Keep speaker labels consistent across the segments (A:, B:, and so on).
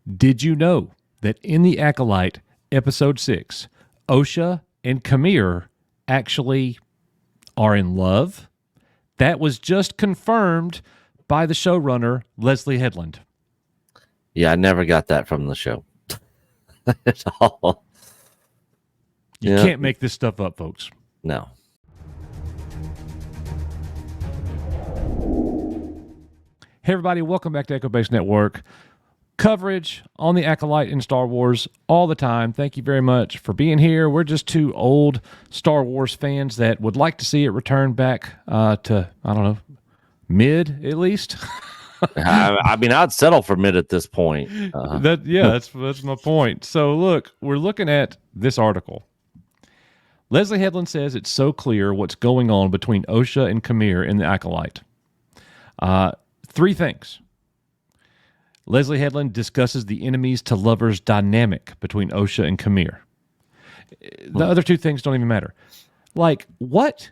A: Did you know that in The Acolyte, Episode 6, OSHA and Camille actually are in love? That was just confirmed by the showrunner, Leslye Headland.
B: Yeah, I never got that from the show at all.
A: You can't make this stuff up, folks.
B: No.
A: Hey, everybody, welcome back to Echo Base Network. Coverage on the Acolyte in Star Wars all the time. Thank you very much for being here. We're just two old Star Wars fans that would like to see it return back to, I don't know, mid at least.
B: I mean, I'd settle for mid at this point.
A: That's my point. So look, we're looking at this article. Leslye Headland says it's so clear what's going on between OSHA and Camille in the Acolyte. Three things. Leslye Headland discusses the enemies to lovers dynamic between OSHA and Camille. The other two things don't even matter. Like, what?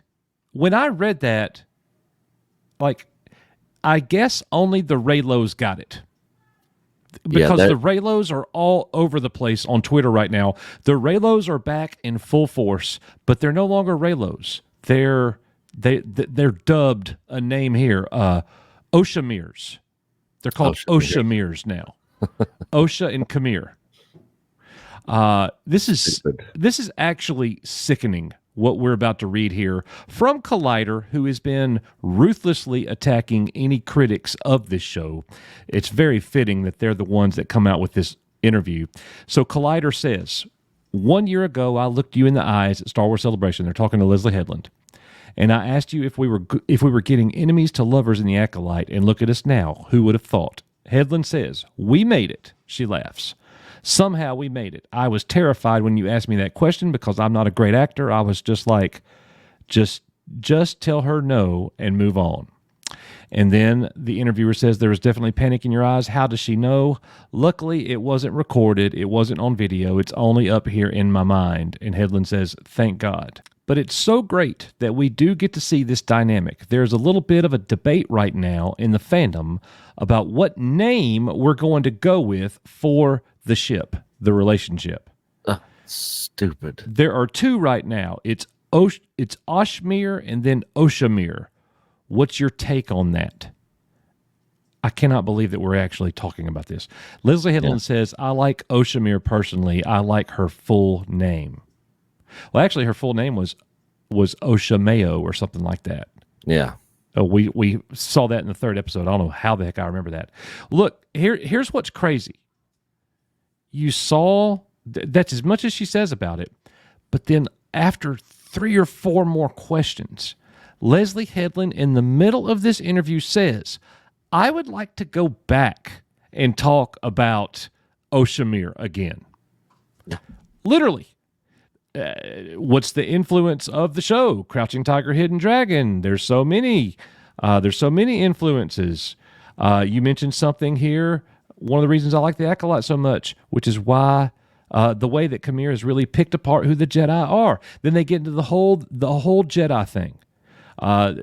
A: When I read that, like, I guess only the Reylos got it. Because the Reylos are all over the place on Twitter right now. The Reylos are back in full force, but they're no longer Reylos. They're dubbed a name here, OSHAMIRs. They're called OSHAMIRs now. OSHA and Camille. This is actually sickening what we're about to read here from Collider, who has been ruthlessly attacking any critics of this show. It's very fitting that they're the ones that come out with this interview. So Collider says, 1 year ago, I looked you in the eyes at Star Wars Celebration. They're talking to Leslye Headland. And I asked you if we were getting enemies to lovers in the Acolyte, and look at us now. Who would have thought? Headland says, we made it. She laughs. Somehow we made it. I was terrified when you asked me that question because I'm not a great actor. I was just like, just tell her no and move on. And then the interviewer says, there was definitely panic in your eyes. How does she know? Luckily, it wasn't recorded. It wasn't on video. It's only up here in my mind. And Headland says, thank God. But it's so great that we do get to see this dynamic. There's a little bit of a debate right now in the fandom about what name we're going to go with for the ship, the relationship.
B: Stupid.
A: There are two right now. It's OSHAMIR and then OSHAMIR. What's your take on that? I cannot believe that we're actually talking about this. Leslye Headland says, I like OSHAMIR personally. I like her full name. Well, actually, her full name was OSHAMIR or something like that.
B: Yeah.
A: We saw that in the third episode. I don't know how the heck I remember that. Look, here's what's crazy. You saw, that's as much as she says about it, but then after 3 or 4 more questions, Leslye Headland in the middle of this interview says, I would like to go back and talk about OSHAMIR again.
B: Yeah.
A: Literally. What's the influence of the show? Crouching Tiger, Hidden Dragon. There's so many influences. You mentioned something here. One of the reasons I like the Acolyte so much, which is why the way that Camille has really picked apart who the Jedi are. Then they get into the whole Jedi thing,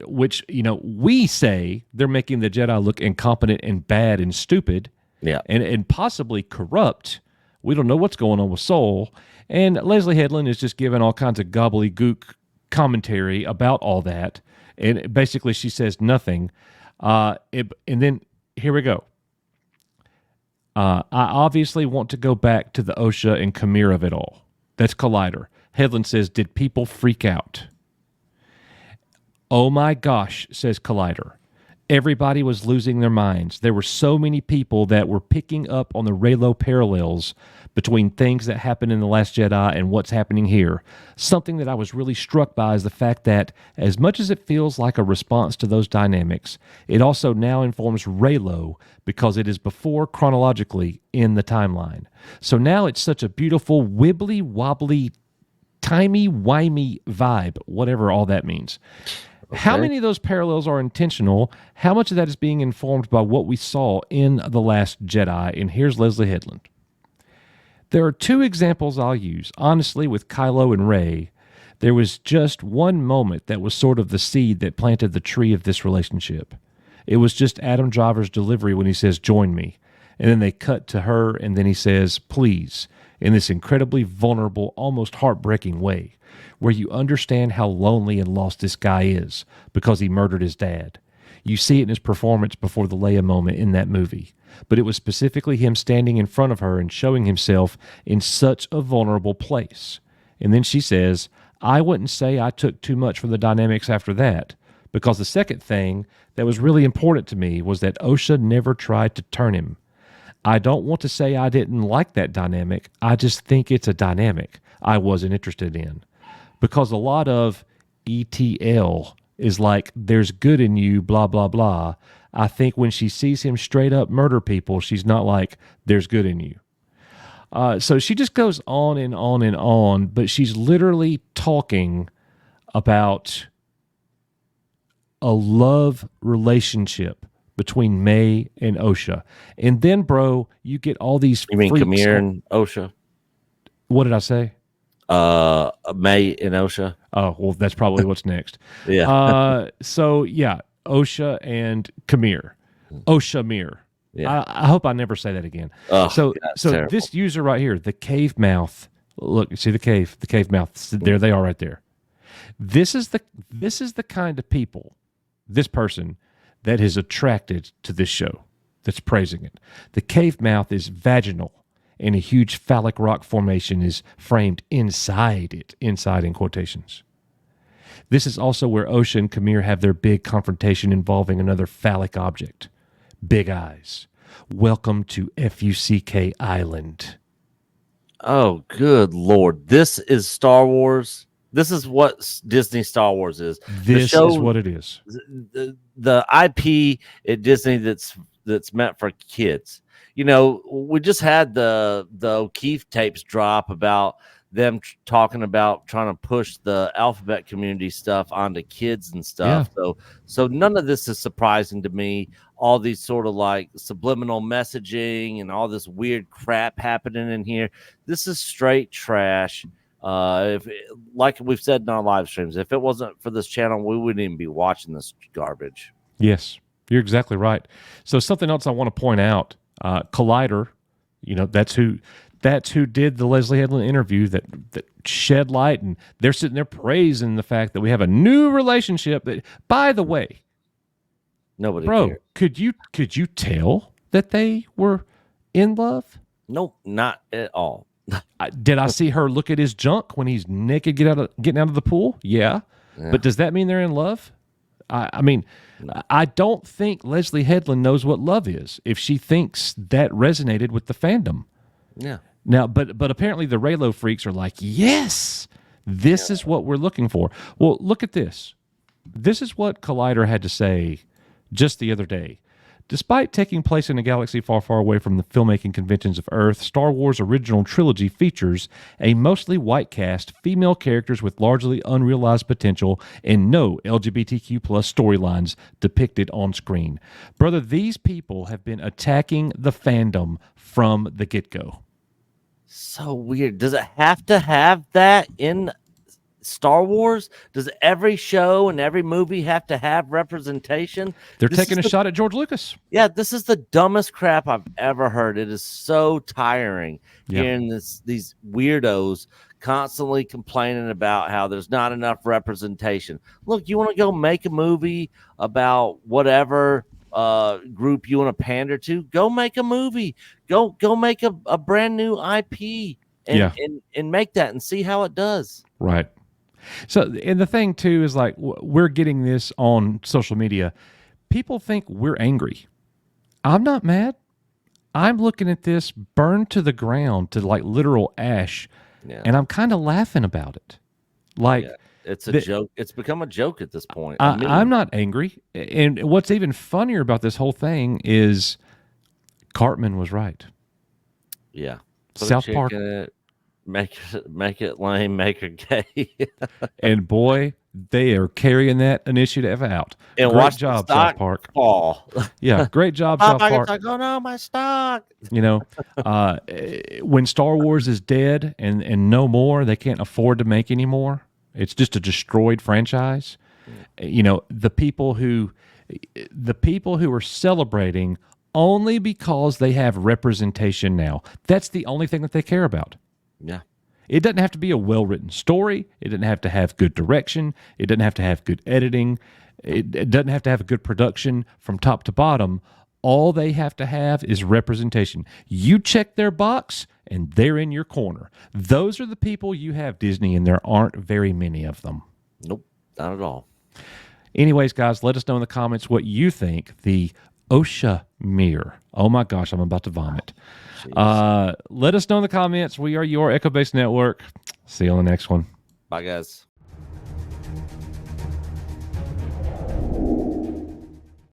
A: which we say they're making the Jedi look incompetent and bad and stupid, and possibly corrupt. We don't know what's going on with Soul. And Leslye Headland is just giving all kinds of gobbledygook commentary about all that. And basically she says nothing. And then here we go. I obviously want to go back to the OSHA and Camille of it all. That's Collider. Headland says, did people freak out? Oh my gosh, says Collider. Everybody was losing their minds. There were so many people that were picking up on the Reylo parallels between things that happened in The Last Jedi and what's happening here. Something that I was really struck by is the fact that as much as it feels like a response to those dynamics, it also now informs Reylo because it is before chronologically in the timeline. So now it's such a beautiful wibbly-wobbly, timey-wimey vibe, whatever all that means. Okay. How many of those parallels are intentional? How much of that is being informed by what we saw in The Last Jedi? And here's Leslye Headland. There are 2 examples I'll use. Honestly, with Kylo and Rey, there was just one moment that was sort of the seed that planted the tree of this relationship. It was just Adam Driver's delivery when he says, join me. And then they cut to her, and then he says, please, in this incredibly vulnerable, almost heartbreaking way, where you understand how lonely and lost this guy is because he murdered his dad. You see it in his performance before the Leia moment in that movie. But it was specifically him standing in front of her and showing himself in such a vulnerable place. And then she says, I wouldn't say I took too much from the dynamics after that, because the second thing that was really important to me was that OSHA never tried to turn him. I don't want to say I didn't like that dynamic. I just think it's a dynamic I wasn't interested in. Because a lot of ETL is like, there's good in you, blah, blah, blah. I think when she sees him straight up murder people, she's not like, there's good in you. So she just goes on and on and on, but she's literally talking about a love relationship between May and OSHA. And then, bro, you get all these
B: You mean
A: freaks.
B: Kamir and OSHA?
A: What did I say?
B: May and OSHA.
A: Oh, well, that's probably what's next.
B: Yeah.
A: So, yeah, OSHA and Kamir. OSHAMIR.
B: Yeah.
A: I hope I never say that again.
B: Oh,
A: so
B: that's
A: so
B: terrible.
A: this user right here, the cave mouth. Look, you see the cave mouth. There they are right there. This is the kind of people, this person, that is attracted to this show, that's praising it. The cave mouth is vaginal, and a huge phallic rock formation is framed inside it, inside in quotations. This is also where OSHA and Kamir have their big confrontation involving another phallic object. Big eyes. Welcome to FUCK Island.
B: Oh, good Lord. This is Star Wars. This is what Disney Star Wars is.
A: This is what it is.
B: The IP at Disney that's meant for kids. You know, we just had the O'Keefe tapes drop about them talking about trying to push the alphabet community stuff onto kids and stuff.
A: Yeah.
B: So none of this is surprising to me. All these sort of like subliminal messaging and all this weird crap happening in here. This is straight trash. If like we've said in our live streams, if it wasn't for this channel, we wouldn't even be watching this garbage.
A: Yes, you're exactly right. So something else I want to point out, Collider, you know, that's who did the Leslye Headland interview that shed light, and they're sitting there praising the fact that we have a new relationship that, by the way,
B: Nobody
A: bro,
B: cared.
A: could you tell that they were in love?
B: Nope, not at all.
A: Did I see her look at his junk when he's naked getting out of the pool? Yeah. But does that mean they're in love? I mean, I don't think Leslye Headland knows what love is if she thinks that resonated with the fandom.
B: Yeah.
A: Now, but apparently the Reylo freaks are like, yes, this is what we're looking for. Well, look at this. This is what Collider had to say just the other day. Despite taking place in a galaxy far, far away from the filmmaking conventions of Earth, Star Wars' original trilogy features a mostly white cast, female characters with largely unrealized potential, and no LGBTQ plus storylines depicted on screen. Brother, these people have been attacking the fandom from the get-go.
B: So weird. Does it have to have that in Star Wars? Does every show and every movie have to have representation?
A: They're taking a shot at George Lucas.
B: Yeah, this is the dumbest crap I've ever heard. It is so tiring hearing these weirdos constantly complaining about how there's not enough representation. Look, you want to go make a movie about whatever group you want to pander to? Go make a movie. Go make a brand new IP and make that and see how it does.
A: Right. So, and the thing too is like, we're getting this on social media. People think we're angry. I'm not mad. I'm looking at this burned to the ground to like literal ash, and I'm kind of laughing about it. Like,
B: it's a joke. It's become a joke at this point.
A: I'm not angry. And what's even funnier about this whole thing is Cartman was right.
B: Yeah.
A: South Park.
B: Make it lame, make her gay.
A: And boy, they are carrying that initiative out.
B: And
A: great
B: watch
A: job,
B: the stock
A: South Park.
B: fall.
A: Yeah, great job, South Park.
B: Like, oh no, my stock.
A: You know, when Star Wars is dead and no more, they can't afford to make any more. It's just a destroyed franchise. You know, the people who are celebrating only because they have representation now. That's the only thing that they care about.
B: Yeah.
A: It doesn't have to be a well-written story. It doesn't have to have good direction. It doesn't have to have good editing. It doesn't have to have a good production from top to bottom. All they have to have is representation. You check their box, and they're in your corner. Those are the people you have, Disney, and there aren't very many of them.
B: Nope, not at all.
A: Anyways, guys, let us know in the comments what you think. The OSHAMIR. Oh my gosh, I'm about to vomit. Let us know in the comments. We are your Echo Base Network. See you on the next one.
B: Bye, guys.